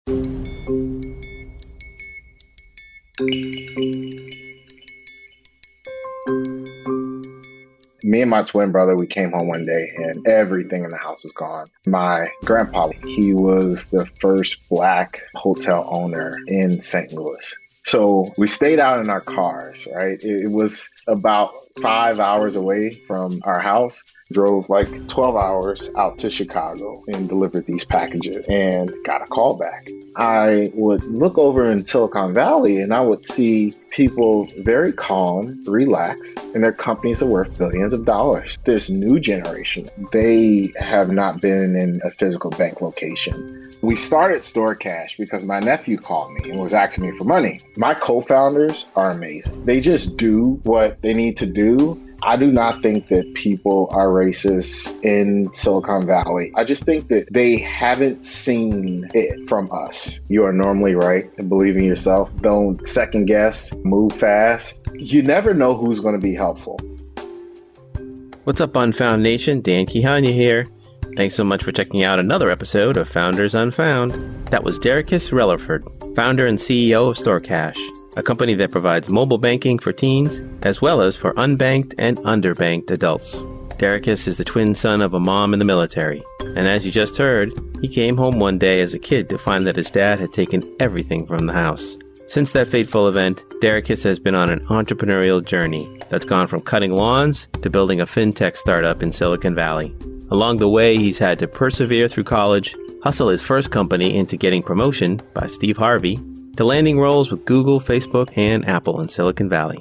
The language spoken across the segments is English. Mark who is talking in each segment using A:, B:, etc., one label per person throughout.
A: Me and my twin brother, we came home one day and everything in the house was gone. My grandpa, he was the first Black hotel owner in St. Louis. So we stayed out in our cars, right? It was about 5 hours away from our house. Drove like 12 hours out to Chicago and delivered these packages and got a call back. I would look over in Silicon Valley and I would see people very calm, relaxed, and their companies are worth billions of dollars. This new generation, they have not been in a physical bank location. We started StoreCash because my nephew called me and was asking me for money. My co-founders are amazing. They just do what they need to do. I do not think that people are racist in Silicon Valley. I just think that they haven't seen it from us. You are normally right and believe in yourself. Don't second guess, move fast. You never know who's going to be helpful.
B: What's up, Unfound Nation? Dan Kihanya here. Thanks so much for checking out another episode of Founders Unfound. That was Daricus Releford, founder and CEO of StoreCash, a company that provides mobile banking for teens, as well as for unbanked and underbanked adults. Daricus is the twin son of a mom in the military, and as you just heard, he came home one day as a kid to find that his dad had taken everything from the house. Since that fateful event, Daricus has been on an entrepreneurial journey that's gone from cutting lawns to building a fintech startup in Silicon Valley. Along the way, he's had to persevere through college, hustle his first company into getting promotion by Steve Harvey, to landing roles with Google, Facebook, and Apple in Silicon Valley.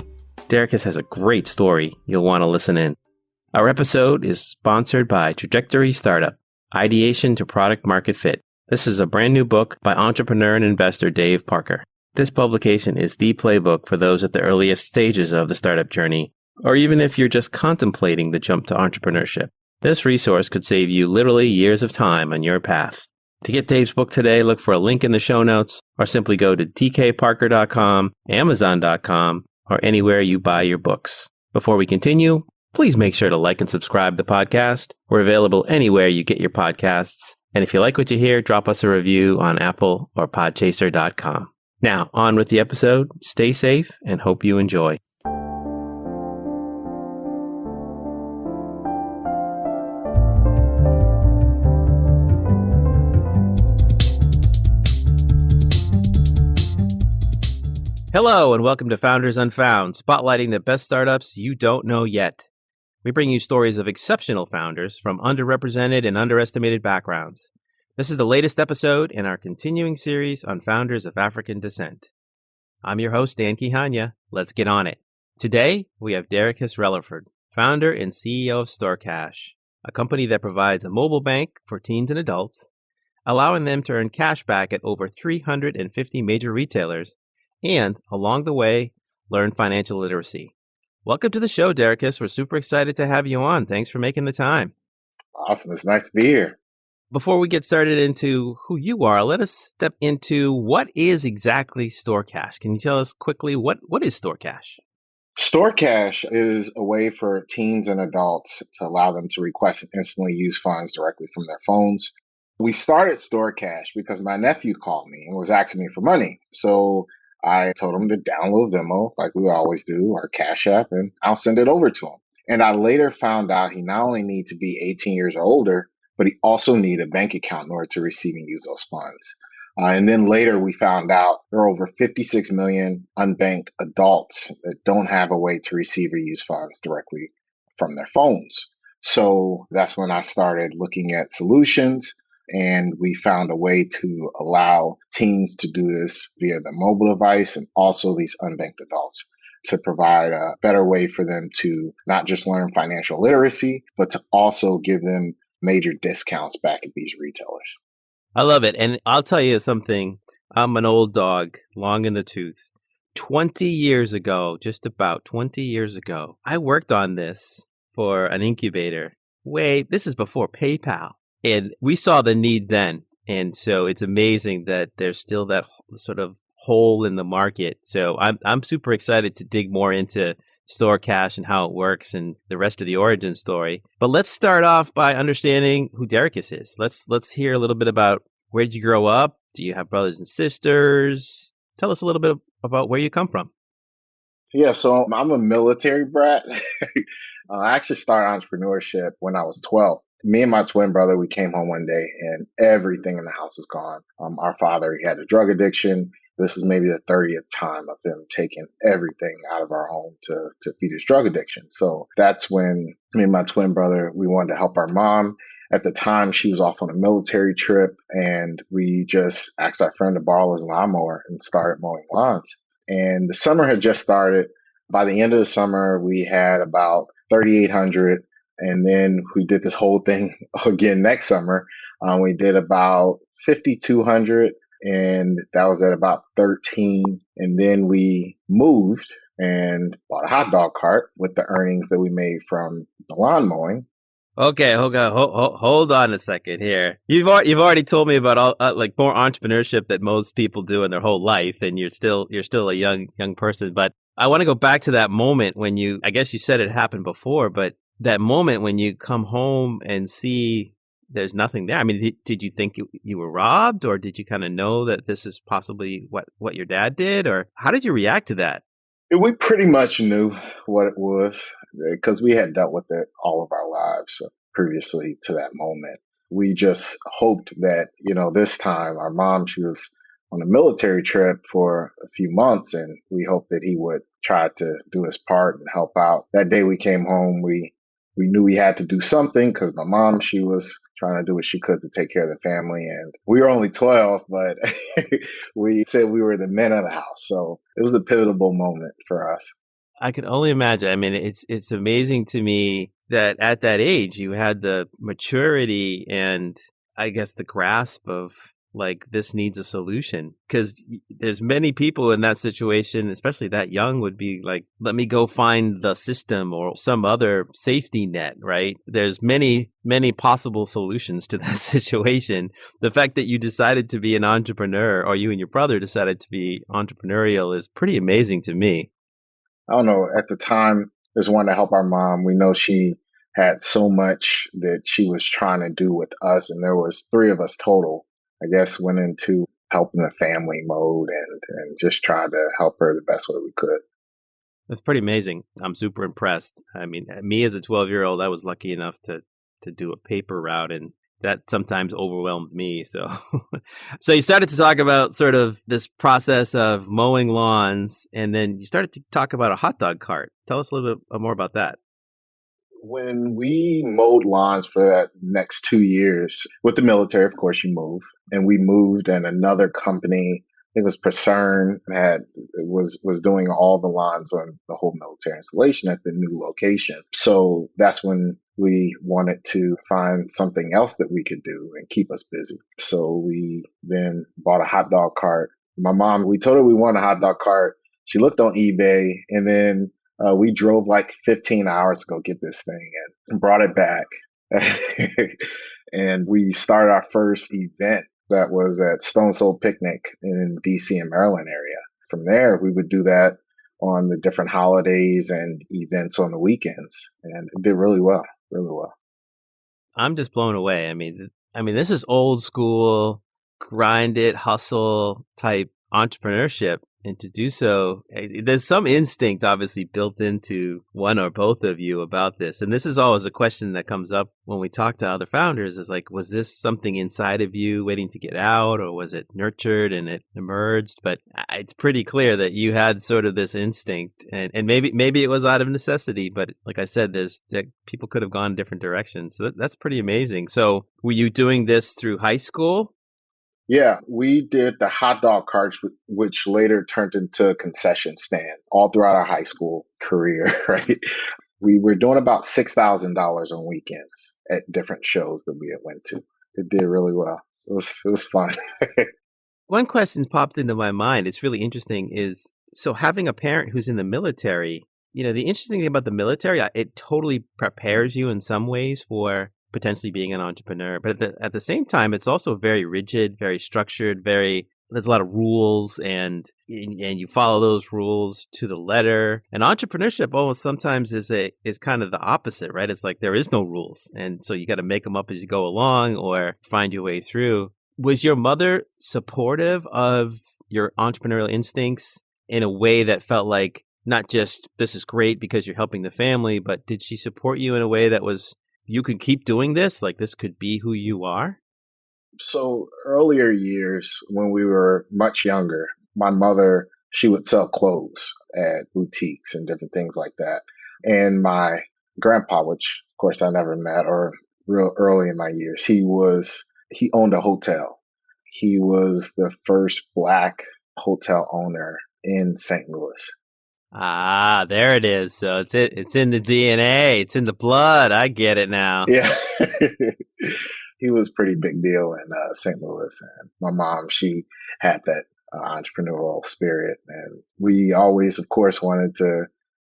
B: Daricus has a great story you'll want to listen in. Our episode is sponsored by Trajectory Startup, Ideation to Product Market Fit. This is a brand new book by entrepreneur and investor Dave Parker. This publication is the playbook for those at the earliest stages of the startup journey, or even if you're just contemplating the jump to entrepreneurship. This resource could save you literally years of time on your path. To get Dave's book today, look for a link in the show notes, or simply go to tkparker.com, amazon.com, or anywhere you buy your books. Before we continue, please make sure to like and subscribe to the podcast. We're available anywhere you get your podcasts. And if you like what you hear, drop us a review on Apple or podchaser.com. Now, on with the episode. Stay safe and hope you enjoy. Hello, and welcome to Founders Unfound, spotlighting the best startups you don't know yet. We bring you stories of exceptional founders from underrepresented and underestimated backgrounds. This is the latest episode in our continuing series on founders of African descent. I'm your host, Dan Kihanya. Let's get on it. Today, we have Daricus Releford, founder and CEO of StoreCash, a company that provides a mobile bank for teens and adults, allowing them to earn cash back at over 350 major retailers, and, along the way, learn financial literacy. Welcome to the show, Daricus. We're super excited to have you on. Thanks for making the time.
A: Awesome. It's nice to be here.
B: Before we get started into who you are, let us step into what is exactly StoreCash. Can you tell us quickly what is StoreCash?
A: StoreCash is a way for teens and adults to allow them to request and instantly use funds directly from their phones. We started StoreCash because my nephew called me and was asking me for money. So I told him to download Venmo, like we always do, or Cash App, and I'll send it over to him. And I later found out he not only needs to be 18 years or older, but he also needs a bank account in order to receive and use those funds. And then later we found out there are over 56 million unbanked adults that don't have a way to receive or use funds directly from their phones. So that's when I started looking at solutions. And we found a way to allow teens to do this via the mobile device and also these unbanked adults to provide a better way for them to not just learn financial literacy, but to also give them major discounts back at these retailers.
B: I love it. And I'll tell you something. I'm an old dog, long in the tooth. 20 years ago, just about 20 years ago, I worked on this for an incubator. This is before PayPal. And we saw the need then. And so it's amazing that there's still that sort of hole in the market. So I'm super excited to dig more into StoreCash and how it works and the rest of the origin story. But let's start off by understanding who Daricus is. Let's hear a little bit about where did you grow up? Do you have brothers and sisters? Tell us a little bit about where you come from.
A: Yeah, so I'm a military brat. I actually started entrepreneurship when I was 12. Me and my twin brother, we came home one day and everything in the house was gone. Our father, he had a drug addiction. This is maybe the 30th time of him taking everything out of our home to feed his drug addiction. So that's when me and my twin brother, we wanted to help our mom. At the time, she was off on a military trip, and we just asked our friend to borrow his lawnmower and started mowing lawns. And the summer had just started. By the end of the summer, we had about 3,800. And then we did this whole thing again next summer. We did about 5,200, and that was at about 13. And then we moved and bought a hot dog cart with the earnings that we made from the lawn mowing.
B: Okay, hold on a second here. You've already told me about all like more entrepreneurship that most people do in their whole life, and you're still a young person. But I want to go back to that moment when you, I guess you said it happened before, but that moment when you come home and see there's nothing there. I mean, did you think you were robbed, or did you kind of know that this is possibly what your dad did, or how did you react to that?
A: We pretty much knew what it was because we had dealt with it all of our lives previously to that moment. We just hoped that, this time our mom, she was on a military trip for a few months, and we hoped that he would try to do his part and help out. That day we came home, we knew we had to do something because my mom, she was trying to do what she could to take care of the family. And we were only 12, but we said we were the men of the house. So it was a pivotal moment for us.
B: I can only imagine. I mean, it's amazing to me that at that age you had the maturity and I guess the grasp of like this needs a solution, because there's many people in that situation, especially that young, would be like, let me go find the system or some other safety net, right? There's many possible solutions to that situation. The fact that you decided to be an entrepreneur, or you and your brother decided to be entrepreneurial, is pretty amazing to me.
A: I don't know. At the time, just wanted to help our mom. We know she had so much that she was trying to do with us, and there was three of us total. I guess went into helping the family mode and just tried to help her the best way we could.
B: That's pretty amazing. I'm super impressed. I mean, me as a 12-year-old, I was lucky enough to do a paper route, and that sometimes overwhelmed me. So, so you started to talk about sort of this process of mowing lawns, and then you started to talk about a hot dog cart. Tell us a little bit more about that.
A: When we mowed lawns for that next 2 years with the military, of course, you move, and we moved, and another company, I think it was Precern, was doing all the lawns on the whole military installation at the new location. So that's when we wanted to find something else that we could do and keep us busy. So we then bought a hot dog cart. My mom, we told her we wanted a hot dog cart. She looked on eBay, and then we drove like 15 hours to go get this thing and brought it back. And we started our first event that was at Stone Soul Picnic in DC and Maryland area. From there, we would do that on the different holidays and events on the weekends. And it did really well, really well.
B: I'm just blown away. I mean, this is old school, grind it, hustle type entrepreneurship. And to do so, there's some instinct obviously built into one or both of you about this. And this is always a question that comes up when we talk to other founders, is like, was this something inside of you waiting to get out, or was it nurtured and it emerged? But it's pretty clear that you had sort of this instinct, and maybe it was out of necessity. But like I said, people could have gone different directions. So that's pretty amazing. So were you doing this through high school?
A: Yeah, we did the hot dog carts, which later turned into a concession stand all throughout our high school career, right? We were doing about $6,000 on weekends at different shows that we had went to. It did really well. It was fun.
B: One question popped into my mind. It's really interesting is, so having a parent who's in the military, the interesting thing about the military, it totally prepares you in some ways for potentially being an entrepreneur. But at the same time, it's also very rigid, very structured, there's a lot of rules, and you follow those rules to the letter. And entrepreneurship almost sometimes is kind of the opposite, right? It's like there is no rules. And so you got to make them up as you go along or find your way through. Was your mother supportive of your entrepreneurial instincts in a way that felt like not just this is great because you're helping the family, but did she support you in a way that was you could keep doing this, like this could be who you are?
A: So earlier years, when we were much younger, my mother, she would sell clothes at boutiques and different things like that. And my grandpa, which of course I never met or real early in my years, he owned a hotel. He was the first black hotel owner in St. Louis.
B: Ah, there it is. So it's in the DNA. It's in the blood. I get it now.
A: Yeah. He was a pretty big deal in St. Louis. And my mom, she had that entrepreneurial spirit. And we always, of course, wanted to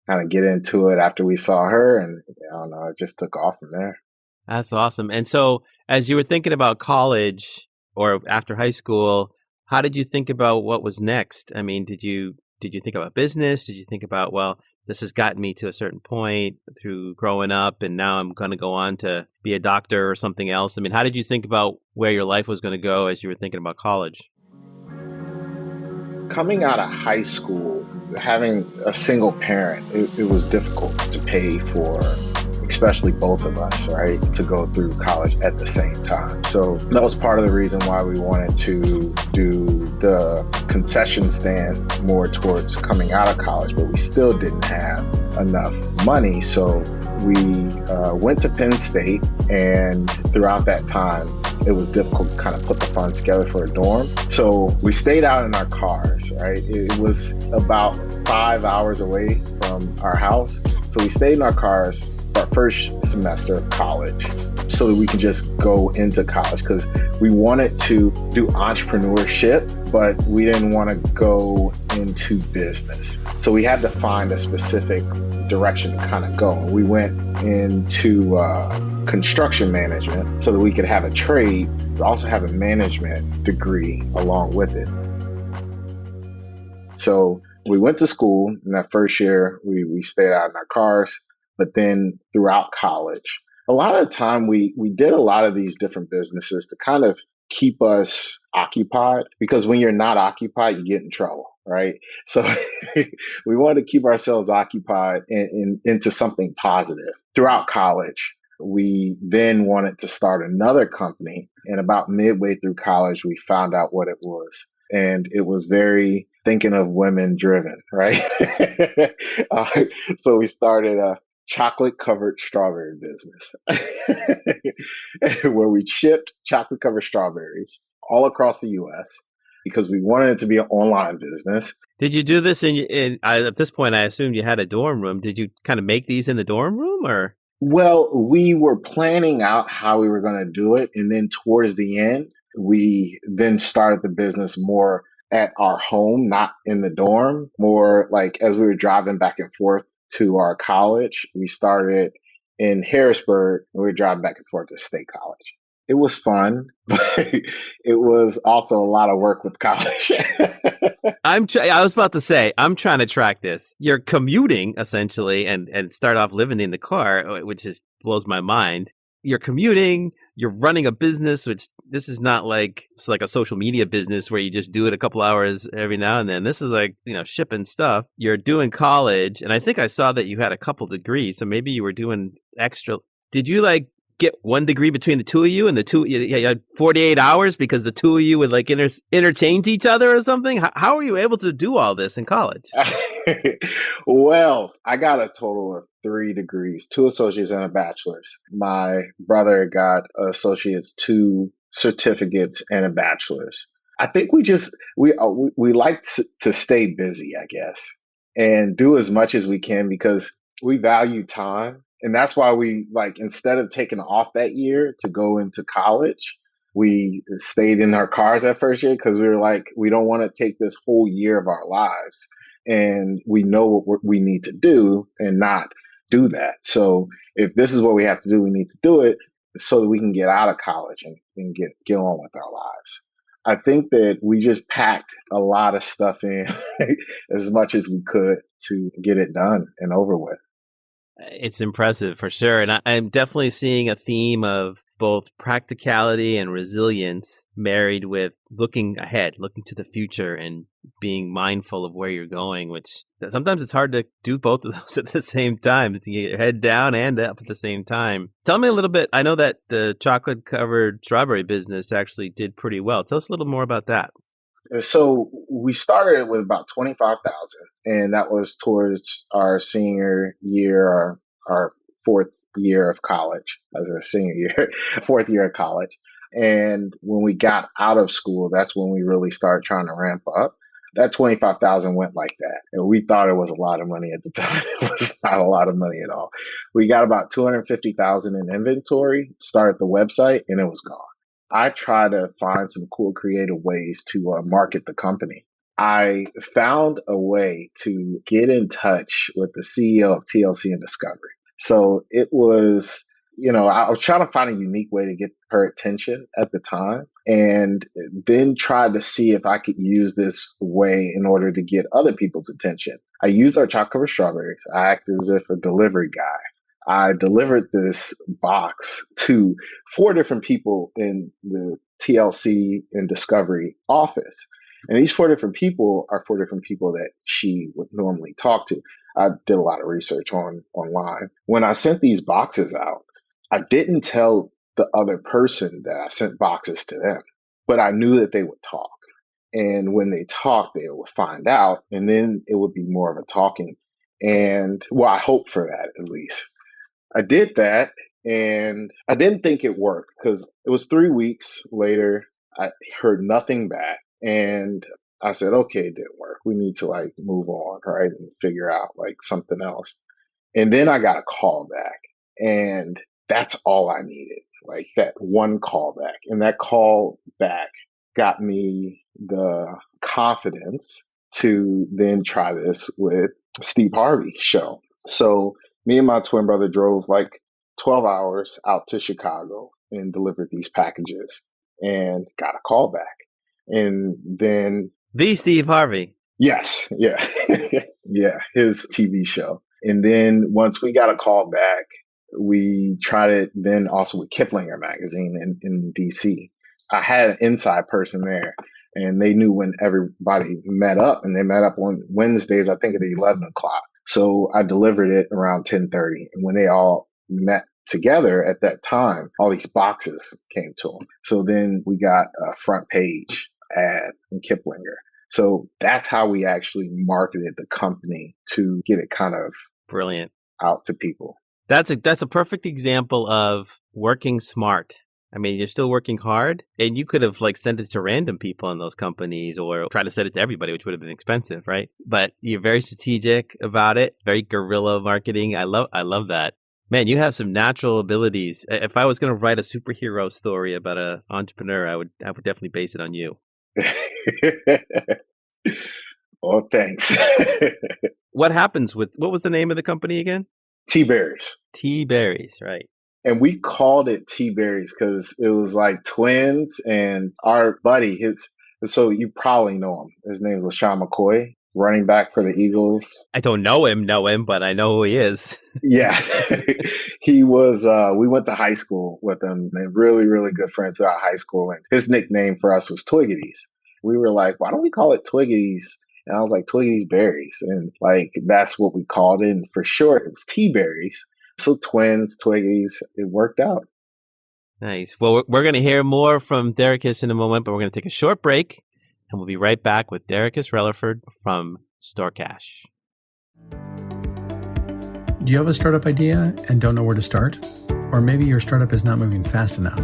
A: kind of get into it after we saw her. And I don't know, it just took off from there.
B: That's awesome. And so as you were thinking about college or after high school, how did you think about what was next? I mean, did you think about business? Did you think about, well, this has gotten me to a certain point through growing up and now I'm going to go on to be a doctor or something else? I mean, how did you think about where your life was going to go as you were thinking about college?
A: Coming out of high school, having a single parent, it was difficult to pay for, especially both of us, right, to go through college at the same time. So that was part of the reason why we wanted to do the concession stand more towards coming out of college, but we still didn't have enough money. So we went to Penn State, and throughout that time, it was difficult to kind of put the funds together for a dorm. So we stayed out in our cars, right? It was about 5 hours away from our house. So we stayed in our cars our first semester of college so that we could just go into college because we wanted to do entrepreneurship, but we didn't want to go into business. So we had to find a specific direction to kind of go. We went into construction management so that we could have a trade, but also have a management degree along with it. So we went to school in that first year. We stayed out in our cars, but then throughout college, a lot of the time we did a lot of these different businesses to kind of keep us occupied because when you're not occupied, you get in trouble, right? So we wanted to keep ourselves occupied into something positive. Throughout college, we then wanted to start another company. And about midway through college, we found out what it was. And it was very thinking of women driven, right? So we started a chocolate covered strawberry business where we shipped chocolate covered strawberries all across the US because we wanted it to be an online business.
B: Did you do this at this point? I assumed you had a dorm room. Did you kind of make these in the dorm room or?
A: Well, we were planning out how we were going to do it. And then towards the end, we then started the business more at our home, not in the dorm, more like as we were driving back and forth to our college. We started in Harrisburg and we were driving back and forth to State College. It was fun, but it was also a lot of work with college.
B: I was about to say, I'm trying to track this. You're commuting essentially and start off living in the car, which just blows my mind. You're commuting, you're running a business, which this is not like it's like a social media business where you just do it a couple hours every now and then. This is like, shipping stuff. You're doing college. And I think I saw that you had a couple degrees. So maybe you were doing extra. Did you like get one degree between the two of you and you had 48 hours because the two of you would like interchange each other or something? How were you able to do all this in college?
A: Well, I got a total of 3 degrees, 2 associates and a bachelor's. My brother got associates, 2 certificates and a bachelor's. I think we like to stay busy, I guess, and do as much as we can because we value time. And that's why we instead of taking off that year to go into college, we stayed in our cars that first year because we were like, we don't want to take this whole year of our lives and we know what we need to do and not do that. So if this is what we have to do, we need to do it so that we can get out of college and get on with our lives. I think that we just packed a lot of stuff in as much as we could to get it done and over with.
B: It's impressive for sure. And I'm definitely seeing a theme of both practicality and resilience married with looking ahead, looking to the future and being mindful of where you're going, which sometimes it's hard to do both of those at the same time, to get your head down and up at the same time. Tell me a little bit. I know that the chocolate covered strawberry business actually did pretty well. Tell us a little more about that.
A: So we started with about 25,000, and that was towards our senior year, our fourth year of college, as a senior year, fourth year of college. And when we got out of school, that's when we really started trying to ramp up. That 25,000 went like that. And we thought it was a lot of money at the time. It was not a lot of money at all. We got about 250,000 in inventory, started the website, and it was gone. I try to find some cool creative ways to market the company. I found a way to get in touch with the CEO of TLC and Discovery. So it was, I was trying to find a unique way to get her attention at the time, and then tried to see if I could use this way in order to get other people's attention. I used our chocolate covered strawberries. I acted as if a delivery guy. I delivered this box to 4 different people in the TLC and Discovery office. And these 4 different people are 4 different people that she would normally talk to. I did a lot of research online. When I sent these boxes out, I didn't tell the other person that I sent boxes to them, but I knew that they would talk. And when they talked, they would find out, and then it would be more of a talking. And well, I hope for that at least. I did that, and I didn't think it worked because it was 3 weeks later. I heard nothing back, and I said, okay, it didn't work. We need to move on, right? And figure out something else. And then I got a call back, and that's all I needed, that one call back. And that call back got me the confidence to then try this with Steve Harvey's show. So me and my twin brother drove 12 hours out to Chicago and delivered these packages and got a call back. And then
B: the Steve Harvey.
A: Yes. Yeah. Yeah. His TV show. And then once we got a call back, we tried it then also with Kiplinger magazine in DC. I had an inside person there, and they knew when everybody met up, and they met up on Wednesdays, I think at 11 o'clock. So I delivered it around 10:30. And when they all met together at that time, all these boxes came to them. So then we got a front page ad in Kiplinger. So that's how we actually marketed the company to get it kind of
B: brilliant
A: out to people.
B: That's a perfect example of working smart. I mean, you're still working hard, and you could have sent it to random people in those companies or try to send it to everybody, which would have been expensive, right? But you're very strategic about it, very guerrilla marketing. I love that. Man, you have some natural abilities. If I was going to write a superhero story about an entrepreneur, I would definitely base it on you.
A: Oh, thanks.
B: What was the name of the company again?
A: T-Berries.
B: T-Berries, right.
A: And we called it T-Berries because it was like twins, and our buddy, so you probably know him. His name is LaShawn McCoy, running back for the Eagles.
B: I don't know him, but I know who he is.
A: Yeah. He was, we went to high school with him, and really, really good friends throughout high school. And his nickname for us was Twiggities. We were like, why don't we call it Twiggities? And I was like, Twiggities Berries. And that's what we called it. And for short, it was T-Berries. So twins, Twiggies, it worked out.
B: Nice. Well, we're going to hear more from Daricus in a moment, but we're going to take a short break, and we'll be right back with Daricus Releford from StoreCash.
C: Do you have a startup idea and don't know where to start? Or maybe your startup is not moving fast enough?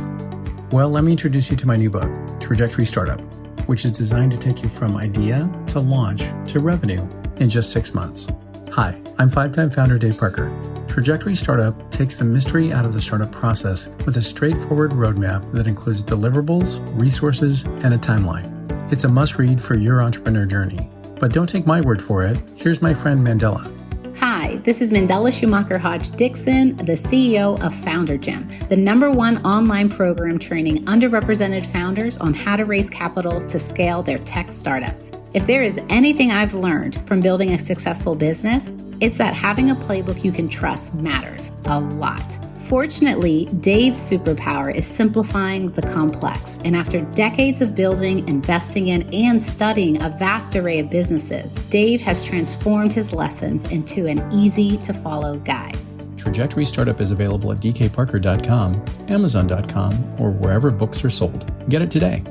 C: Well, let me introduce you to my new book, Trajectory Startup, which is designed to take you from idea to launch to revenue in just 6 months. Hi, I'm 5-time founder Dave Parker. Trajectory Startup takes the mystery out of the startup process with a straightforward roadmap that includes deliverables, resources, and a timeline. It's a must-read for your entrepreneur journey. But don't take my word for it. Here's my friend Mandela.
D: Hi, this is Mandela Schumacher Hodge Dixon, the CEO of Founder Gym, the #1 online program training underrepresented founders on how to raise capital to scale their tech startups. If there is anything I've learned from building a successful business, it's that having a playbook you can trust matters a lot. Unfortunately, Dave's superpower is simplifying the complex. And after decades of building, investing in, and studying a vast array of businesses, Dave has transformed his lessons into an easy-to-follow guide.
C: Trajectory Startup is available at dkparker.com, amazon.com, or wherever books are sold. Get it today.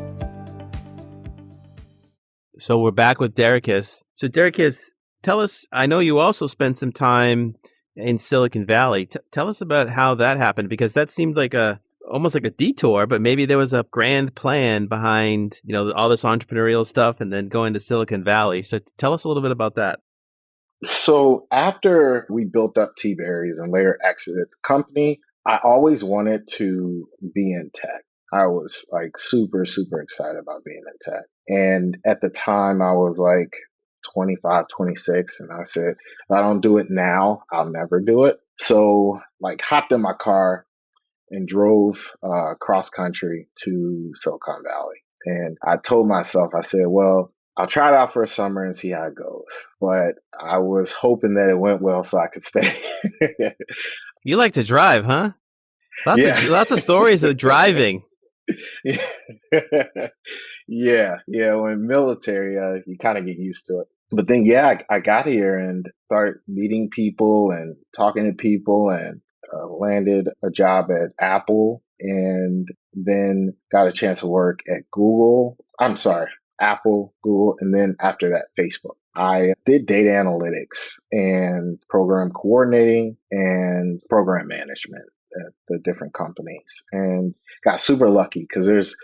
B: So we're back with Daricus. So Daricus, tell us, I know you also spent some time in Silicon Valley. Tell us about how that happened, because that seemed like almost like a detour, but maybe there was a grand plan behind, all this entrepreneurial stuff and then going to Silicon Valley. So tell us a little bit about that.
A: So after we built up T-Berries and later exited the company, I always wanted to be in tech. I was like super, super excited about being in tech. And at the time I was like 25, 26. And I said, if I don't do it now, I'll never do it. So hopped in my car and drove cross country to Silicon Valley. And I told myself, I said, well, I'll try it out for a summer and see how it goes. But I was hoping that it went well so I could stay.
B: You like to drive, huh? Lots of stories of driving.
A: Yeah. When military, you kind of get used to it. But then, I got here and started meeting people and talking to people and landed a job at Apple and then got a chance to work at Google. I'm sorry, Apple, Google, and then after that, Facebook. I did data analytics and program coordinating and program management at the different companies and got super lucky because there's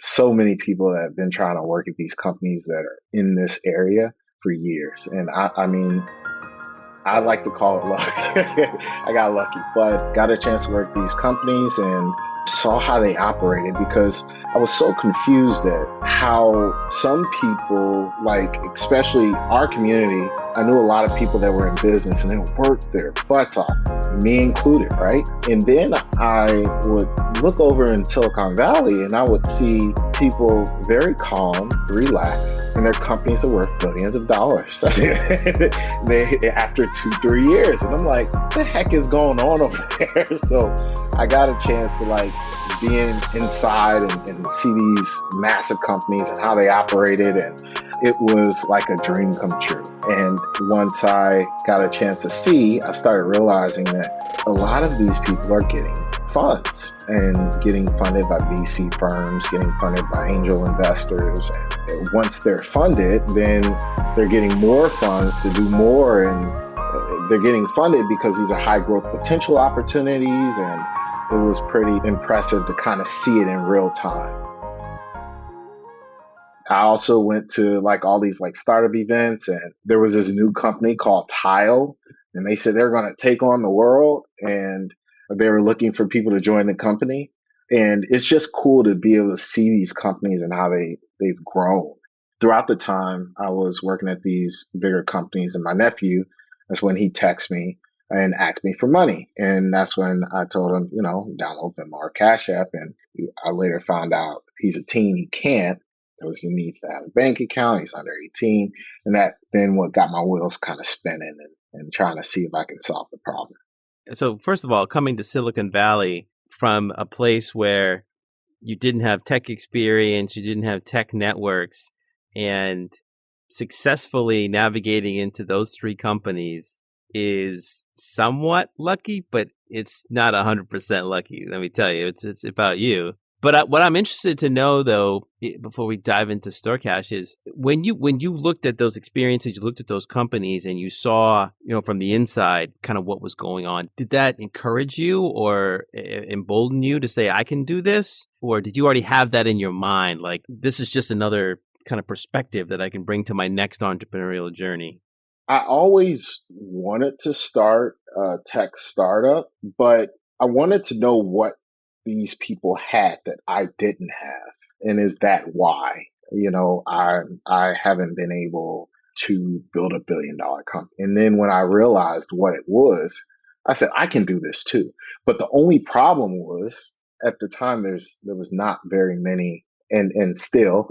A: so many people that have been trying to work at these companies that are in this area for years. And I mean, I like to call it luck. I got lucky, but got a chance to work at these companies and saw how they operated because I was so confused at how some people, especially our community, I knew a lot of people that were in business and they worked their butts off, me included, right? And then I would look over in Silicon Valley and I would see people very calm, relaxed, and their companies are worth billions of dollars after 2-3 years. And I'm like, what the heck is going on over there? So I got a chance to be inside and see these massive companies and how they operated, and it was like a dream come true. And once I got a chance to see, I started realizing that a lot of these people are getting funds and getting funded by VC firms, getting funded by angel investors. And once they're funded, then they're getting more funds to do more, and they're getting funded because these are high growth potential opportunities. And it was pretty impressive to kind of see it in real time. I also went to all these startup events, and there was this new company called Tile, and they said they're going to take on the world, and they were looking for people to join the company. And it's just cool to be able to see these companies and how they've grown. Throughout the time I was working at these bigger companies, and my nephew, that's when he texted me and asked me for money. And that's when I told him, download them our Cash App. And I later found out he's a teen, he can't. Because he needs to have a bank account, he's under 18. And that then what got my wheels kind of spinning and trying to see if I can solve the problem.
B: So first of all, coming to Silicon Valley from a place where you didn't have tech experience, you didn't have tech networks, and successfully navigating into those three companies is somewhat lucky, but it's not 100% lucky. Let me tell you, it's about you. But what I'm interested to know, though, before we dive into StoreCash, is when you looked at those experiences, you looked at those companies, and you saw, from the inside, kind of what was going on. Did that encourage you or embolden you to say, I can do this? Or did you already have that in your mind? Like, this is just another kind of perspective that I can bring to my next entrepreneurial journey?
A: I always wanted to start a tech startup, but I wanted to know what these people had that I didn't have. And is that why? I haven't been able to build $1 billion company. And then when I realized what it was, I said, I can do this too. But the only problem was at the time, there was not very many and still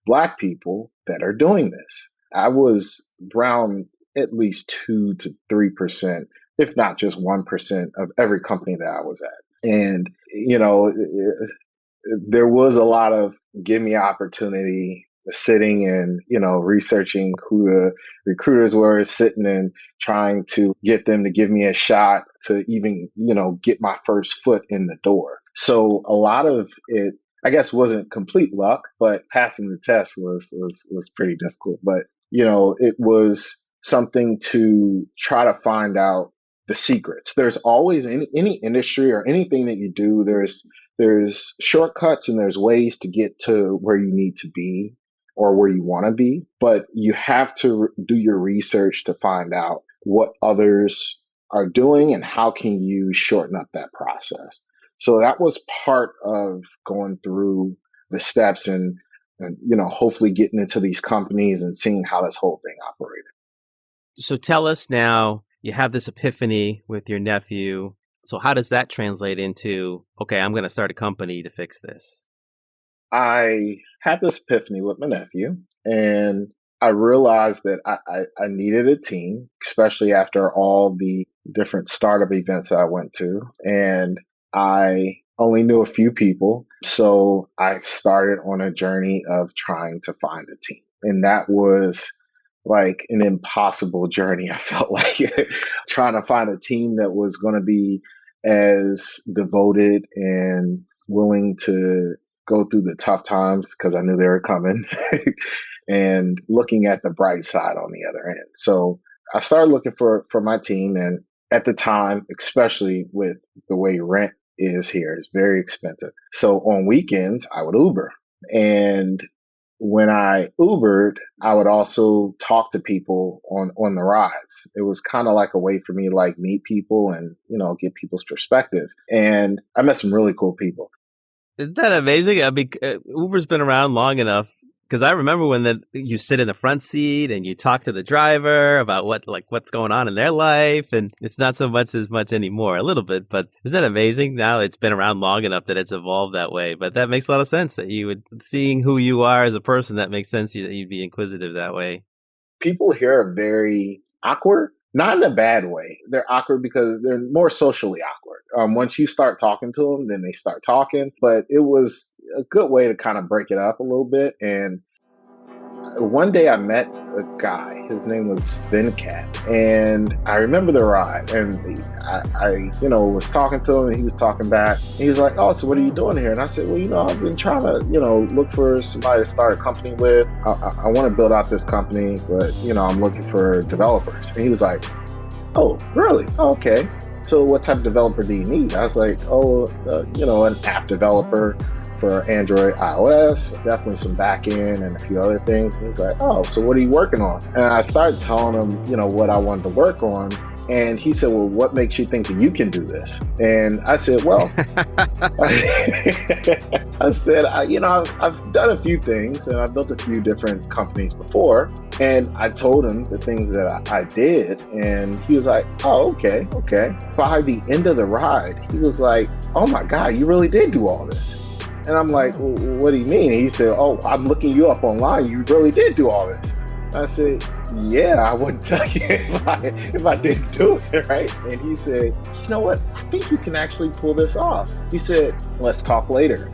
A: Black people that are doing this. I was around at least 2 to 3%. if not just 1% of every company that I was at. And, you know, there was a lot of give me opportunity sitting and, you know, researching who the recruiters were, sitting and trying to get them to give me a shot to even, you know, get my first foot in the door. So a lot of it, I guess, wasn't complete luck, but passing the test was pretty difficult. But, you know, it was something to try to find out the secrets. There's always any industry or anything that you do, there's shortcuts and there's ways to get to where you need to be or where you want to be, but you have to do your research to find out what others are doing and how can you shorten up that process. So that was part of going through the steps and you know, hopefully getting into these companies and seeing how this whole thing operated.
B: So tell us now, you have this epiphany with your nephew. So how does that translate into, okay, I'm going to start a company to fix this?
A: I had this epiphany with my nephew, and I realized that I needed a team, especially after all the different startup events that I went to. And I only knew a few people. So I started on a journey of trying to find a team. And that was like an impossible journey. I felt like trying to find a team that was going to be as devoted and willing to go through the tough times because I knew they were coming and looking at the bright side on the other end. So I started looking for my team. And at the time, especially with the way rent is here, it's very expensive. So on weekends, I would Uber. And when I Ubered, I would also talk to people on the rides. It was kind of like a way for me to like meet people and, you know, get people's perspective. And I met some really cool people.
B: Isn't that amazing? I mean, Uber's been around long enough because I remember when you sit in the front seat and you talk to the driver about what's going on in their life, and it's not so much as much anymore, a little bit. But isn't that amazing? Now it's been around long enough that it's evolved that way. But that makes a lot of sense that you would, seeing who you are as a person, that makes sense that you'd be inquisitive that way.
A: People here are very awkward, not in a bad way. They're awkward because they're more socially awkward. Once you start talking to them, then they start talking. But it was a good way to kind of break it up a little bit. And one day I met a guy, his name was Venkat, and I remember the ride, and I you know, was talking to him and he was talking back. And he was like, oh, so what are you doing here? And I said, well, you know, I've been trying to, you know, look for somebody to start a company with. I want to build out this company, but, you know, I'm looking for developers. And he was like, oh, really? Oh, okay. So what type of developer do you need? I was like, you know, an app developer for Android, iOS, definitely some back end and a few other things. And he was like, oh, so what are you working on? And I started telling him, you know, what I wanted to work on. And he said, well, what makes you think that you can do this? And I said, well, I said, you know, I've done a few things and I've built a few different companies before. And I told him the things that I did. And he was like, oh, okay. By the end of the ride, he was like, oh my God, you really did do all this. And I'm like, well, what do you mean? And he said, oh, I'm looking you up online. You really did do all this. I said, yeah, I wouldn't tell you if I didn't do it, right? And he said, you know what? I think you can actually pull this off. He said, let's talk later.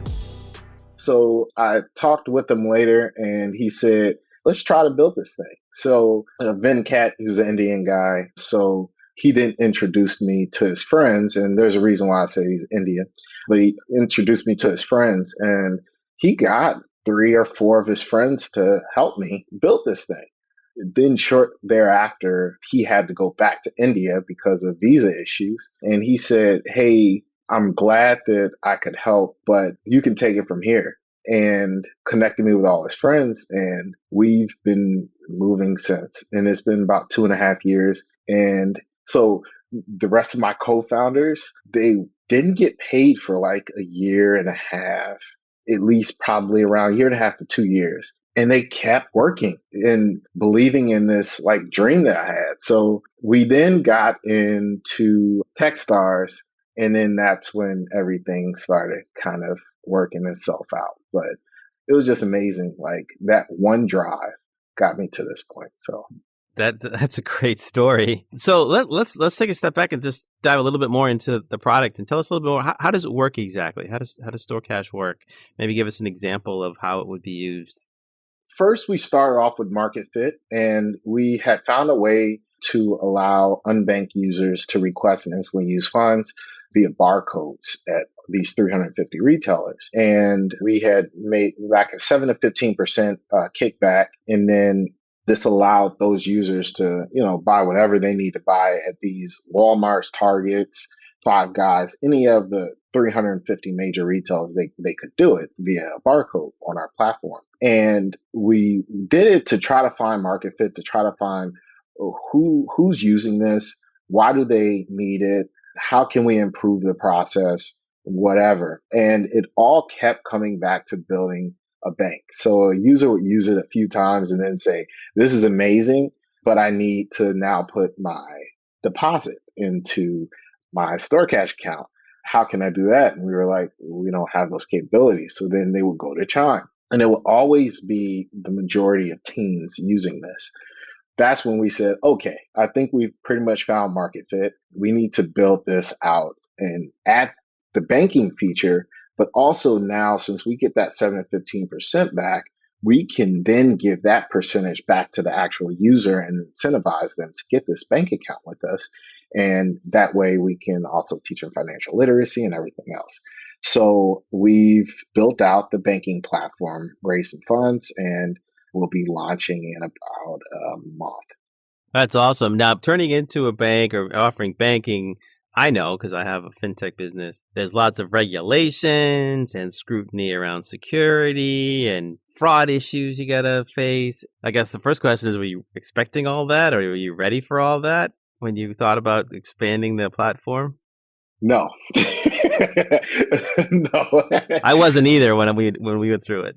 A: So I talked with him later and he said, let's try to build this thing. So Venkat, who's an Indian guy, so he then introduced me to his friends. And there's a reason why I say he's Indian. But he introduced me to his friends and he got 3 or 4 of his friends to help me build this thing. Then short thereafter, he had to go back to India because of visa issues. And he said, hey, I'm glad that I could help, but you can take it from here. And connected me with all his friends. And we've been moving since. And it's been about 2.5 years. And so the rest of my co-founders, they didn't get paid for like a year and a half, at least probably around a year and a half to 2 years. And they kept working and believing in this like dream that I had. So we then got into Techstars, and then that's when everything started kind of working itself out. But it was just amazing. Like that one drive got me to this point. So
B: That's a great story. So let's take a step back and just dive a little bit more into the product and tell us a little bit more. How does it work exactly? How does StoreCash work? Maybe give us an example of how it would be used.
A: First, we started off with market fit, and we had found a way to allow unbanked users to request and instantly use funds via barcodes at these 350 retailers. And we had made back a 7 to 15% kickback. And then this allowed those users to, buy whatever they need to buy at these Walmarts, Targets, Five Guys, any of the 350 major retailers. They could do it via a barcode on our platform. And we did it to try to find market fit, to try to find who's using this, why do they need it, how can we improve the process, whatever. And it all kept coming back to building a bank. So a user would use it a few times and then say, this is amazing, but I need to now put my deposit into my StoreCash account. How can I do that? And we were like, we don't have those capabilities. So then they would go to Chime. And it will always be the majority of teens using this. That's when we said, okay, I think we've pretty much found market fit. We need to build this out and add the banking feature. But also now, since we get that 7 to 15% back, we can then give that percentage back to the actual user and incentivize them to get this bank account with us. And that way we can also teach them financial literacy and everything else. So we've built out the banking platform, raised some funds, and we'll be launching in about a month.
B: That's awesome. Now, turning into a bank or offering banking, I know because I have a fintech business, there's lots of regulations and scrutiny around security and fraud issues you got to face. I guess the first question is, were you expecting all that, or were you ready for all that when you thought about expanding the platform?
A: No. No.
B: I wasn't either when we went through it.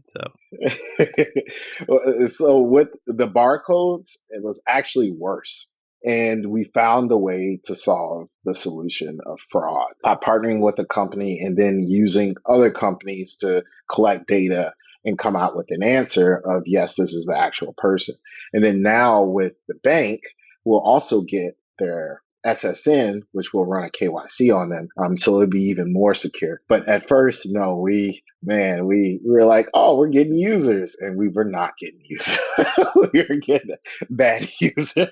A: So with the barcodes, it was actually worse. And we found a way to solve the solution of fraud by partnering with a company and then using other companies to collect data and come out with an answer of, yes, this is the actual person. And then now with the bank, we'll also get their SSN, which will run a KYC on them. So it'll be even more secure. But at first, no, we were like, oh, we're getting users. And we were not getting users. We were getting bad users.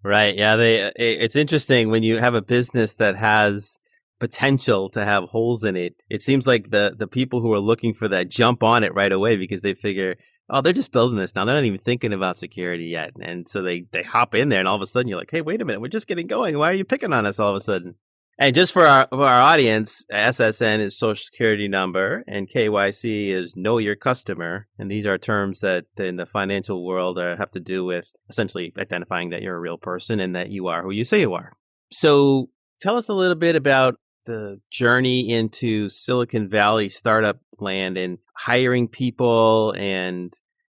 B: Right. Yeah. It's interesting when you have a business that has potential to have holes in it. It seems like the people who are looking for that jump on it right away because they figure, oh, they're just building this now. They're not even thinking about security yet. And so they hop in there and all of a sudden you're like, hey, wait a minute. We're just getting going. Why are you picking on us all of a sudden? And just for our audience, SSN is social security number and KYC is know your customer. And these are terms that in the financial world have to do with essentially identifying that you're a real person and that you are who you say you are. So tell us a little bit about the journey into Silicon Valley startup land and hiring people and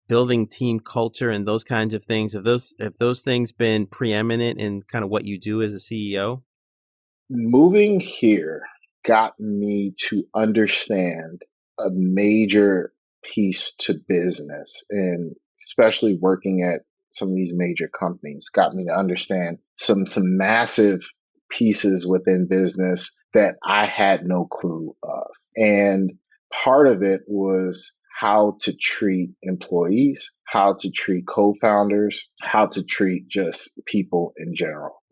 B: building team culture and those kinds of things. Have those things been preeminent in kind of what you do as a CEO?
A: Moving here got me to understand a major piece to business, and especially working at some of these major companies got me to understand some massive pieces within business that I had no clue of. And part of it was how to treat employees, how to treat co-founders, how to treat just people in general.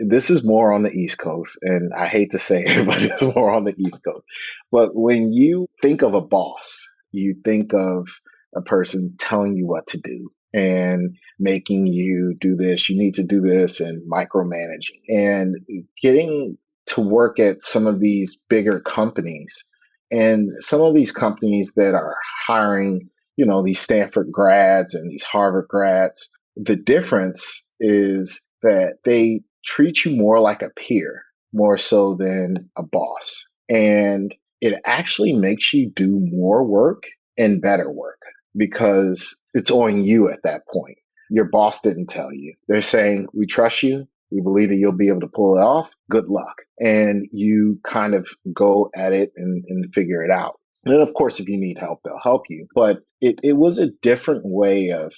A: This is more on the East Coast, and I hate to say it, but it's more on the East Coast. But when you think of a boss, you think of a person telling you what to do and making you do this, you need to do this, and micromanaging. And getting to work at some of these bigger companies, and some of these companies that are hiring, these Stanford grads and these Harvard grads, the difference is that they treat you more like a peer, more so than a boss. And it actually makes you do more work and better work because it's on you at that point. Your boss didn't tell you. They're saying, we trust you. We believe that you'll be able to pull it off. Good luck. And you kind of go at it and figure it out. And then, of course, if you need help, they'll help you. But it was a different way of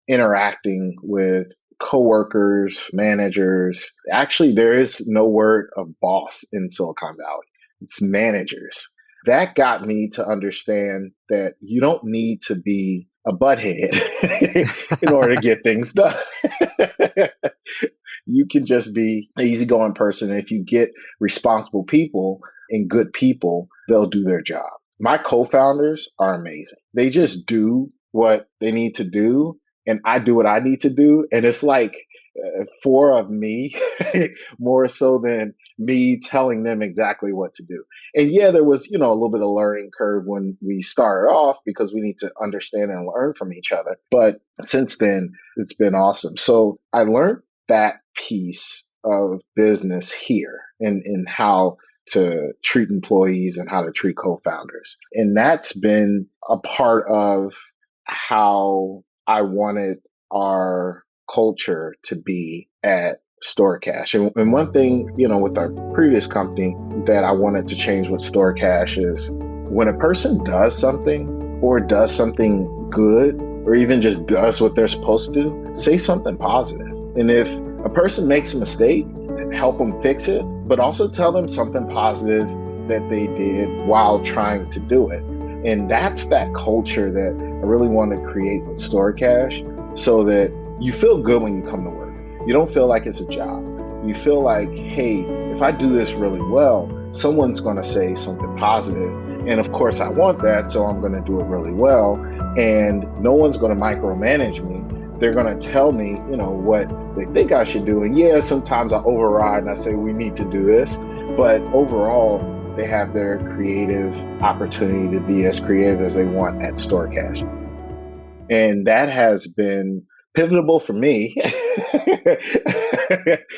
A: interacting with coworkers, managers. Actually, there is no word of boss in Silicon Valley. It's managers. That got me to understand that you don't need to be a butthead in order to get things done. You can just be an easygoing person. And if you get responsible people and good people, they'll do their job. My co-founders are amazing. They just do what they need to do, and I do what I need to do. And it's like four of me more so than me telling them exactly what to do. And yeah, there was, a little bit of learning curve when we started off because we need to understand and learn from each other. But since then, it's been awesome. So I learned that piece of business here and how to treat employees and how to treat co-founders. And that's been a part of how I wanted our culture to be at StoreCash. And one thing, with our previous company that I wanted to change with StoreCash is when a person does something or does something good or even just does what they're supposed to do, say something positive. And if a person makes a mistake, help them fix it, but also tell them something positive that they did while trying to do it. And that's that culture that I really want to create with StoreCash so that you feel good when you come to work. You don't feel like it's a job. You feel like, hey, if I do this really well, someone's going to say something positive. And of course, I want that, so I'm going to do it really well. And no one's going to micromanage me. They're going to tell me, what they think I should do. And yeah, sometimes I override and I say, we need to do this. But overall, they have their creative opportunity to be as creative as they want at StoreCash. And that has been pivotal for me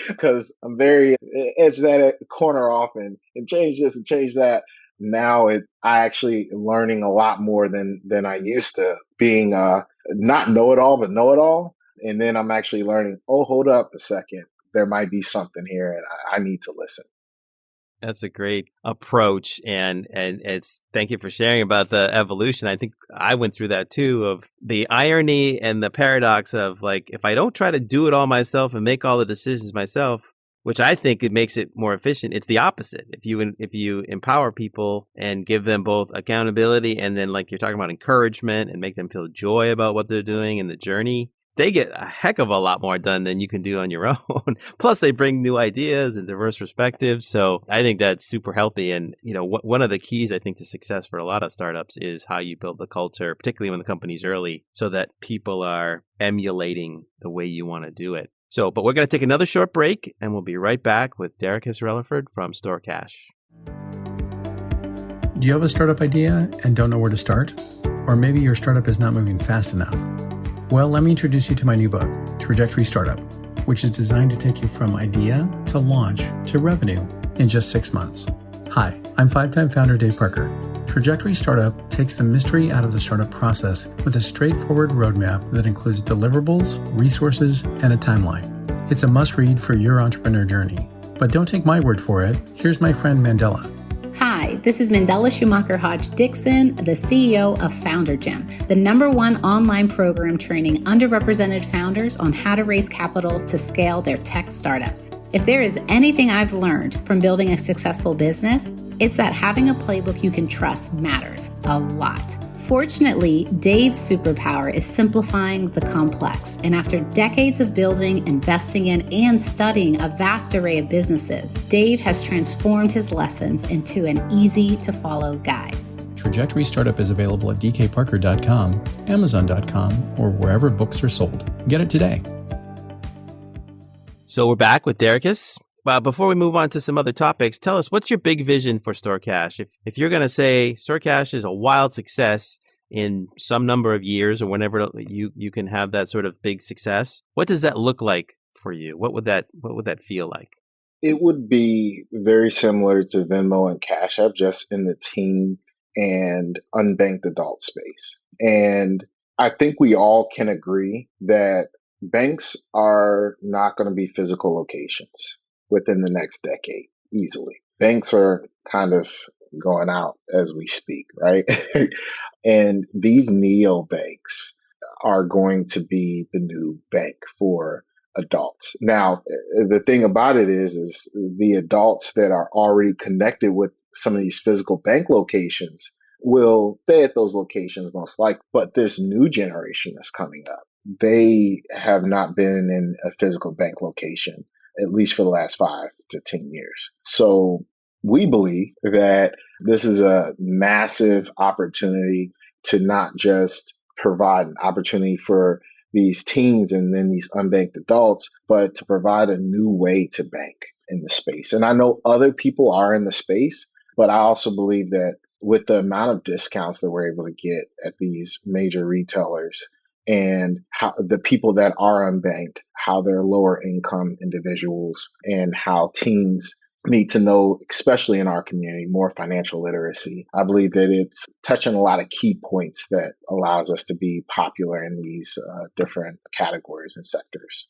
A: because I'm very edge that corner off and change this and change that. Now I actually learning a lot more than I used to, being not know-it-all, but know-it-all. And then I'm actually learning, oh, hold up a second. There might be something here and I need to listen.
B: That's a great approach. And it's thank you for sharing about the evolution. I think I went through that too, of the irony and the paradox of like, if I don't try to do it all myself and make all the decisions myself, which I think it makes it more efficient, it's the opposite. If you empower people and give them both accountability and then, like you're talking about, encouragement and make them feel joy about what they're doing and the journey, they get a heck of a lot more done than you can do on your own. Plus, they bring new ideas and diverse perspectives. So I think that's super healthy. And, one of the keys, I think, to success for a lot of startups is how you build the culture, particularly when the company's early, so that people are emulating the way you want to do it. So, but we're going to take another short break and we'll be right back with Daricus Releford from StoreCash.
C: Do you have a startup idea and don't know where to start? Or maybe your startup is not moving fast enough? Well, let me introduce you to my new book, Trajectory Startup, which is designed to take you from idea to launch to revenue in just 6 months. Hi, I'm 5-time founder Dave Parker. Trajectory Startup takes the mystery out of the startup process with a straightforward roadmap that includes deliverables, resources, and a timeline. It's a must-read for your entrepreneur journey. But don't take my word for it. Here's my friend Mandela.
D: Hi, this is Mandela Schumacher Hodge Dixon, the CEO of Founder Gym, the #1 online program training underrepresented founders on how to raise capital to scale their tech startups. If there is anything I've learned from building a successful business, it's that having a playbook you can trust matters a lot. Fortunately, Dave's superpower is simplifying the complex. And after decades of building, investing in, and studying a vast array of businesses, Dave has transformed his lessons into an easy-to-follow guide.
C: Trajectory Startup is available at dkparker.com, amazon.com, or wherever books are sold. Get it today.
B: So we're back with Daricus. Before we move on to some other topics, tell us, what's your big vision for StoreCash? If you're going to say StoreCash is a wild success in some number of years or whenever you can have that sort of big success, what does that look like for you? What would that feel like?
A: It would be very similar to Venmo and Cash App, just in the teen and unbanked adult space. And I think we all can agree that banks are not going to be physical locations within the next decade easily. Banks are kind of going out as we speak, right? And these neobanks are going to be the new bank for adults. Now, the thing about it is the adults that are already connected with some of these physical bank locations will stay at those locations most likely. But this new generation that's coming up, they have not been in a physical bank location, at least for the last 5 to 10 years. So we believe that this is a massive opportunity to not just provide an opportunity for these teens and then these unbanked adults, but to provide a new way to bank in the space. And I know other people are in the space, but I also believe that with the amount of discounts that we're able to get at these major retailers and how the people that are unbanked, how they're lower income individuals and how teens need to know, especially in our community, more financial literacy. I believe that it's touching a lot of key points that allows us to be popular in these different categories and sectors.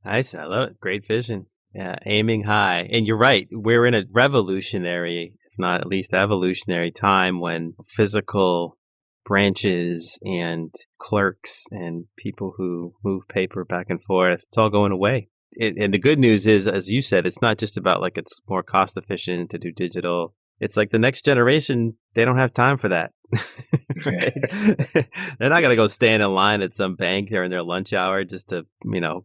B: Nice. I love it. Great vision. Yeah, aiming high. And you're right. We're in a revolutionary, if not at least evolutionary time when physical branches and clerks and people who move paper back and forth, it's all going away. And the good news is, as you said, it's not just about like it's more cost efficient to do digital. It's like the next generation, they don't have time for that. They're not going to go stand in line at some bank during their lunch hour just to,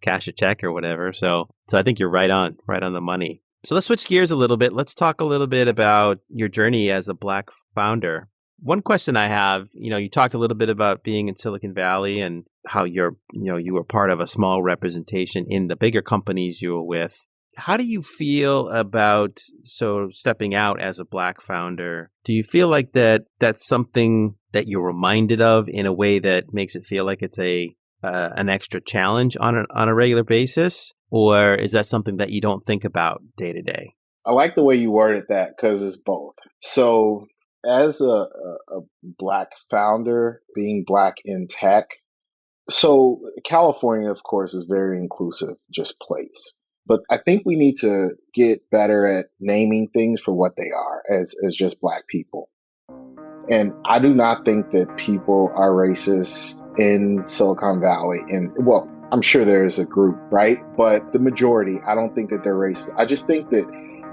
B: cash a check or whatever. So I think you're right on the money. So let's switch gears a little bit. Let's talk a little bit about your journey as a Black founder. One question I have, you talked a little bit about being in Silicon Valley and how you were part of a small representation in the bigger companies you were with. How do you feel about stepping out as a Black founder? Do you feel like that's something that you're reminded of in a way that makes it feel like it's an extra challenge on a regular basis, or is that something that you don't think about day to day?
A: I like the way you worded that because it's both. So as a Black founder, being Black in tech, so California, of course, is very inclusive, just place. But I think we need to get better at naming things for what they are as just Black people. And I do not think that people are racist in Silicon Valley. And well, I'm sure there is a group, right? But the majority, I don't think that they're racist. I just think that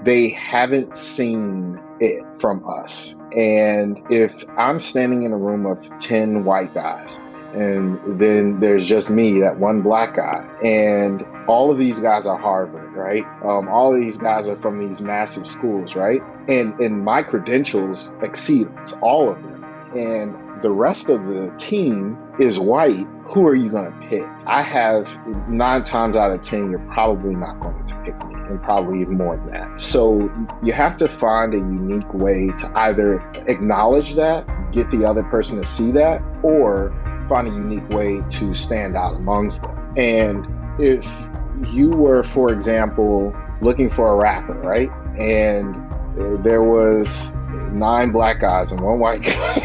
A: they haven't seen it from us. And if I'm standing in a room of 10 white guys, and then there's just me, that one Black guy, and all of these guys are Harvard, right? All of these guys are from these massive schools, right? And my credentials exceed all of them. And the rest of the team is white. Who are you going to pick? I have 9 times out of 10, you're probably not going to pick me, and probably even more than that. So you have to find a unique way to either acknowledge that, get the other person to see that, or find a unique way to stand out amongst them. And if you were, for example, looking for a rapper, right? And there was 9 Black guys and 1 white guy,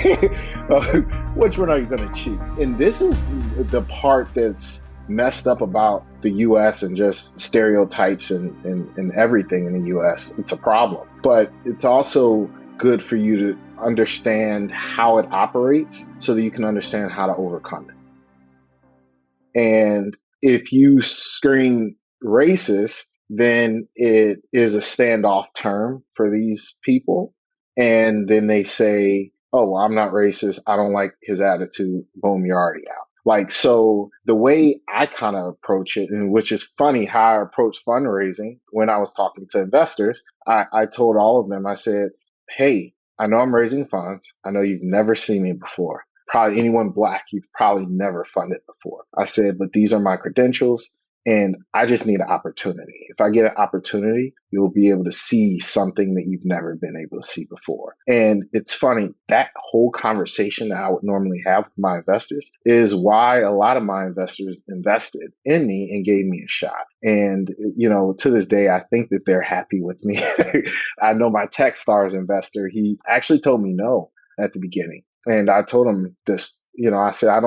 A: which one are you going to choose? And this is the part that's messed up about the US and just stereotypes and everything in the US. It's a problem. But it's also good for you to understand how it operates so that you can understand how to overcome it. And if you scream racist, then it is a standoff term for these people. And then they say, oh, well, I'm not racist. I don't like his attitude. Boom, you're already out. Like, so the way I kind of approach it, and which is funny how I approach fundraising when I was talking to investors, I told all of them, I said, hey, I know I'm raising funds. I know you've never seen me before. Probably anyone Black, you've probably never funded before. I said, but these are my credentials and I just need an opportunity. If I get an opportunity, you'll be able to see something that you've never been able to see before. And it's funny, that whole conversation that I would normally have with my investors is why a lot of my investors invested in me and gave me a shot. And, to this day, I think that they're happy with me. I know my Techstars investor, he actually told me no at the beginning. And I told him this, I said, I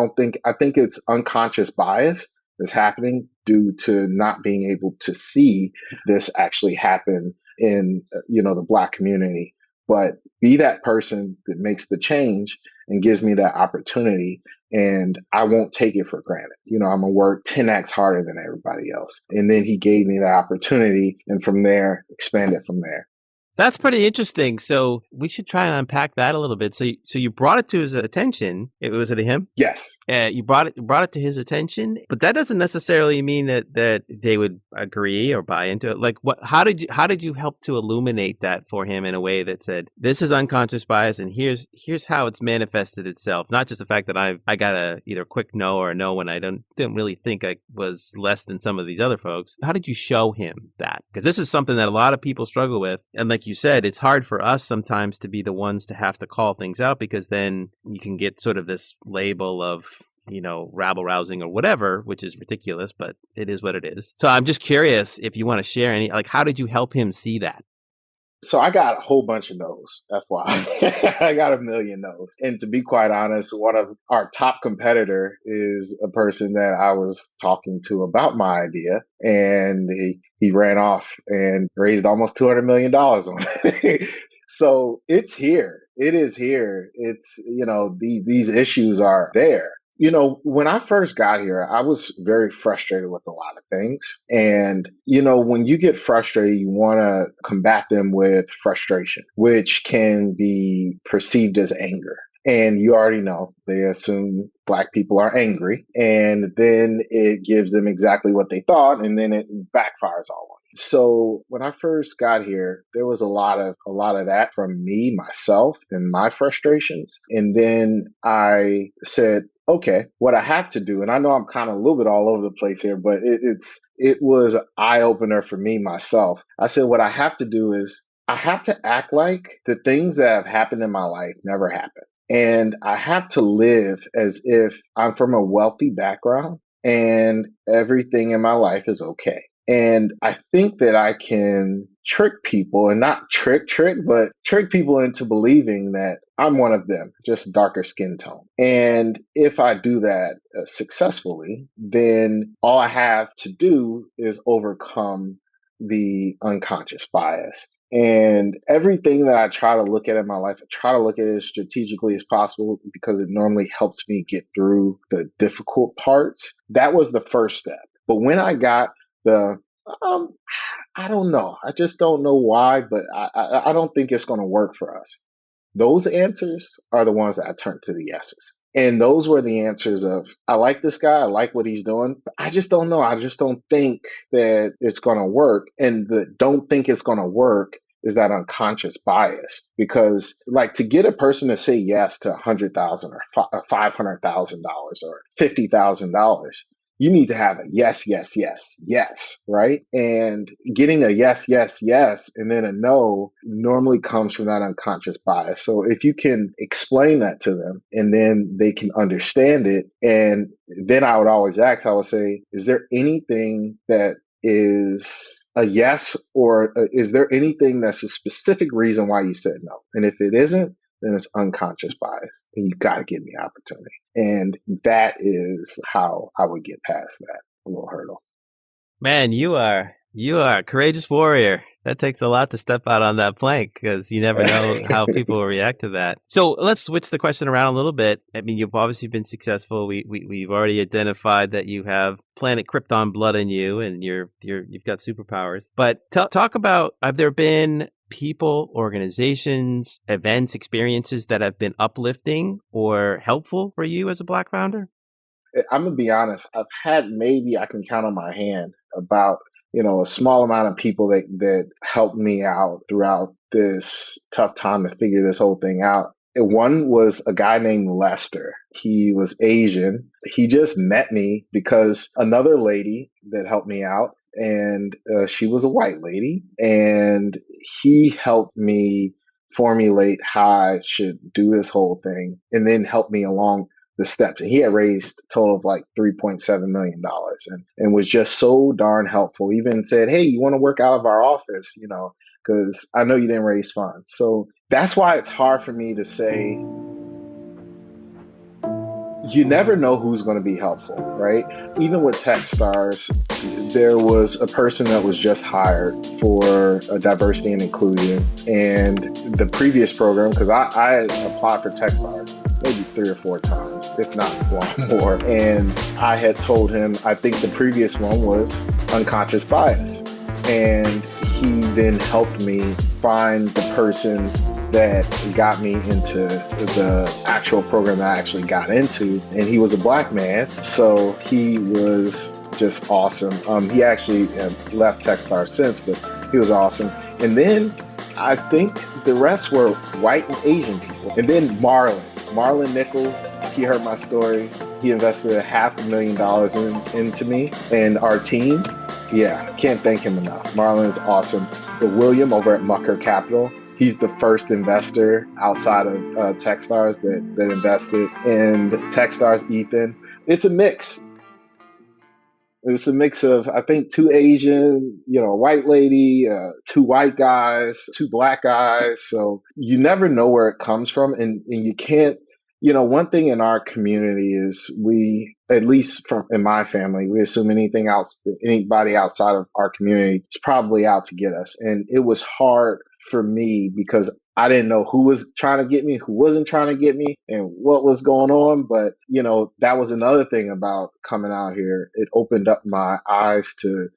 A: think it's unconscious bias that's happening due to not being able to see this actually happen in, the Black community. but be that person that makes the change and gives me that opportunity. And I won't take it for granted. I'm going to work 10x harder than everybody else. And then he gave me that opportunity. And from there, expand it from there.
B: That's pretty interesting. So we should try and unpack that a little bit. So you brought it to his attention. Was it him?
A: Yes.
B: You brought it to his attention, but that doesn't necessarily mean that they would agree or buy into it. Like, how did you help to illuminate that for him in a way that said, this is unconscious bias, and here's how it's manifested itself. Not just the fact that I got a either quick no or a no when I didn't really think I was less than some of these other folks. How did you show him that? Because this is something that a lot of people struggle with, and like you said, it's hard for us sometimes to be the ones to have to call things out, because then you can get sort of this label of, rabble rousing or whatever, which is ridiculous, but it is what it is. So I'm just curious if you want to share how did you help him see that?
A: So I got a whole bunch of no's. That's why I got a million no's. And to be quite honest, one of our top competitor is a person that I was talking to about my idea, and he ran off and raised almost $200 million on it. So it's here. It is here. It's, these issues are there. When I first got here, I was very frustrated with a lot of things. And, when you get frustrated, you want to combat them with frustration, which can be perceived as anger. And you already know, they assume Black people are angry, and then it gives them exactly what they thought, and then it backfires all on you. So when I first got here, there was a lot of that from me, myself, and my frustrations. And then I said, okay, what I have to do, and I know I'm kind of a little bit all over the place here, but it was an eye opener for me, myself. I said, what I have to do is I have to act like the things that have happened in my life never happened. And I have to live as if I'm from a wealthy background and everything in my life is okay. And I think that I can trick people, and not trick, but trick people into believing that I'm one of them, just darker skin tone. And if I do that successfully, then all I have to do is overcome the unconscious bias. And everything that I try to look at in my life, I try to look at it as strategically as possible, because it normally helps me get through the difficult parts. That was the first step. But when I got I don't know. I just don't know why, but I don't think it's going to work for us. Those answers are the ones that I turned to the yeses. And those were the answers of, I like this guy, I like what he's doing, but I just don't know. I just don't think that it's going to work. And the don't think it's going to work is that unconscious bias. Because like, to get a person to say yes to $100,000 or $500,000 or $50,000, you need to have a yes, yes, yes, yes, right? And getting a yes, yes, yes, and then a no normally comes from that unconscious bias. So if you can explain that to them, and then they can understand it, and then I would always ask, I would say, is there anything that is a yes, or is there anything that's a specific reason why you said no? And if it isn't, then it's unconscious bias, and you got to give me opportunity. And that is how I would get past that little hurdle.
B: Man, you are a courageous warrior. That takes a lot to step out on that plank, because you never know how people will react to that. So let's switch the question around a little bit. I mean, you've obviously been successful. We've already identified that you have planet Krypton blood in you, and you've got superpowers. But talk about, have there been people, organizations, events, experiences that have been uplifting or helpful for you as a Black founder?
A: I'm going to be honest. I've had, maybe I can count on my hand, about a small amount of people that helped me out throughout this tough time to figure this whole thing out. One was a guy named Lester. He was Asian. He just met me because another lady that helped me out, and she was a white lady, and he helped me formulate how I should do this whole thing, and then help me along the steps. And he had raised a total of like $3.7 million, and was just so darn helpful. Even said, hey, you want to work out of our office, because I know you didn't raise funds. So that's why it's hard for me to say, you never know who's going to be helpful, right? Even with Techstars, there was a person that was just hired for diversity and inclusion. And the previous program, because I applied for Techstars maybe 3 or 4 times, if not a lot more. And I had told him, I think the previous one was unconscious bias. And he then helped me find the person that got me into the actual program that I actually got into. And he was a Black man, so he was just awesome. He actually left Techstars since, but he was awesome. And then I think the rest were white and Asian people. And then Marlon Nichols, he heard my story. He invested $500,000 into me and our team. Yeah, can't thank him enough. Marlon is awesome. William over at Mucker Capital, he's the first investor outside of Techstars that invested in Techstars. Ethan, it's a mix. It's a mix of, I think, 2 Asian, a white lady, 2 white guys, 2 Black guys. So you never know where it comes from. And you can't, one thing in our community is we, at least in my family, we assume anybody outside of our community is probably out to get us. And it was hard for me because I didn't know who was trying to get me, who wasn't trying to get me, and what was going on. But, that was another thing about coming out here. It opened up my eyes to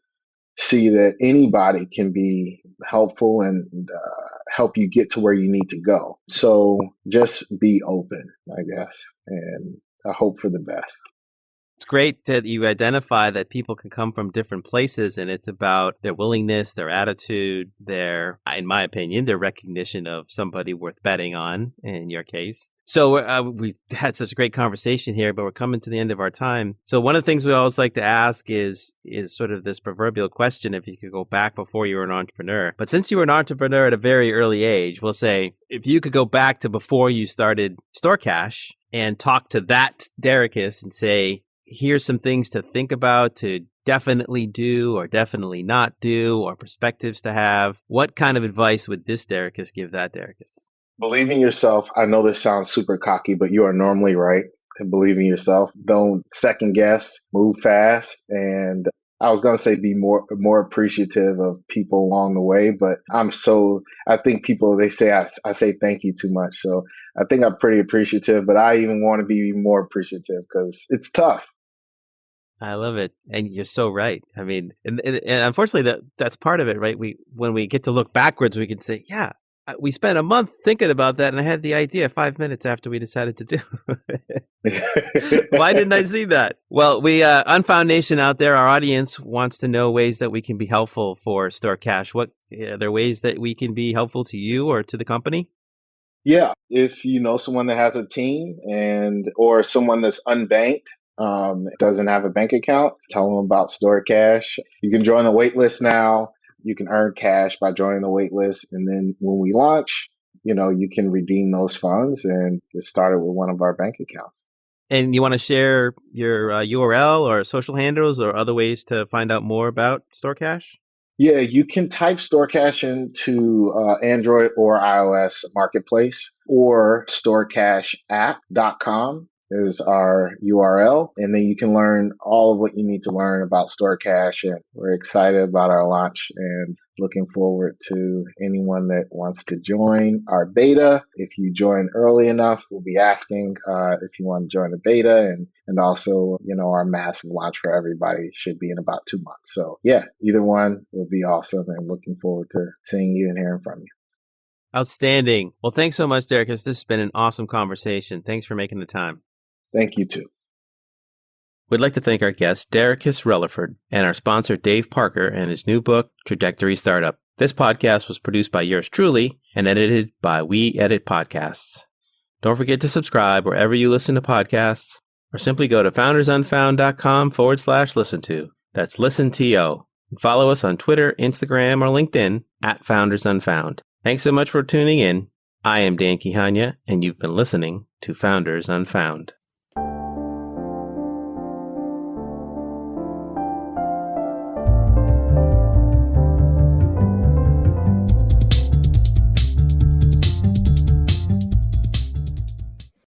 A: see that anybody can be helpful and help you get to where you need to go. So just be open, I guess, and I hope for the best.
B: It's great that you identify that people can come from different places, and it's about their willingness, their attitude, in my opinion, their recognition of somebody worth betting on, in your case. So we've had such a great conversation here, but we're coming to the end of our time. So one of the things we always like to ask is sort of this proverbial question, if you could go back before you were an entrepreneur. But since you were an entrepreneur at a very early age, we'll say, if you could go back to before you started StoreCash and talk to that Daricus and say, here's some things to think about, to definitely do or definitely not do, or perspectives to have, what kind of advice would this Daricus give that Daricus?
A: Believe in yourself. I know this sounds super cocky, but you are normally right. And believe in yourself. Don't second guess, move fast. And I was going to say be more appreciative of people along the way, but I think people, they say I say thank you too much. So I think I'm pretty appreciative, but I even want to be more appreciative because it's tough.
B: I love it. And you're so right. I mean, and unfortunately that's part of it, right? When we get to look backwards, we can say, yeah, we spent a month thinking about that and I had the idea 5 minutes after we decided to do it. Why didn't I see that? Well, we, Unfound Nation out there, our audience wants to know ways that we can be helpful for StoreCash. What are there ways that we can be helpful to you or to the company?
A: Yeah. If you know someone that has a team or someone that's unbanked, doesn't have a bank account, tell them about StoreCash. You can join the wait list now. You can earn cash by joining the wait list. And then when we launch, you can redeem those funds and get started with one of our bank accounts.
B: And you want to share your URL or social handles or other ways to find out more about StoreCash?
A: Yeah, you can type StoreCash into Android or iOS marketplace, or StoreCashApp.com is our URL. And then you can learn all of what you need to learn about StoreCash. And we're excited about our launch and looking forward to anyone that wants to join our beta. If you join early enough, we'll be asking if you want to join the beta. And also, our massive launch for everybody should be in about 2 months. So yeah, either one will be awesome, and looking forward to seeing you and hearing from you.
B: Outstanding. Well, thanks so much, Daricus. This has been an awesome conversation. Thanks for making the time.
A: Thank you too.
B: We'd like to thank our guest, Daricus Releford, and our sponsor, Dave Parker, and his new book, Trajectory Startup. This podcast was produced by yours truly and edited by We Edit Podcasts. Don't forget to subscribe wherever you listen to podcasts, or simply go to foundersunfound.com/listen to. That's listen to. And follow us on Twitter, Instagram, or LinkedIn @FoundersUnfound. Thanks so much for tuning in. I am Dan Kihanya, and you've been listening to Founders Unfound.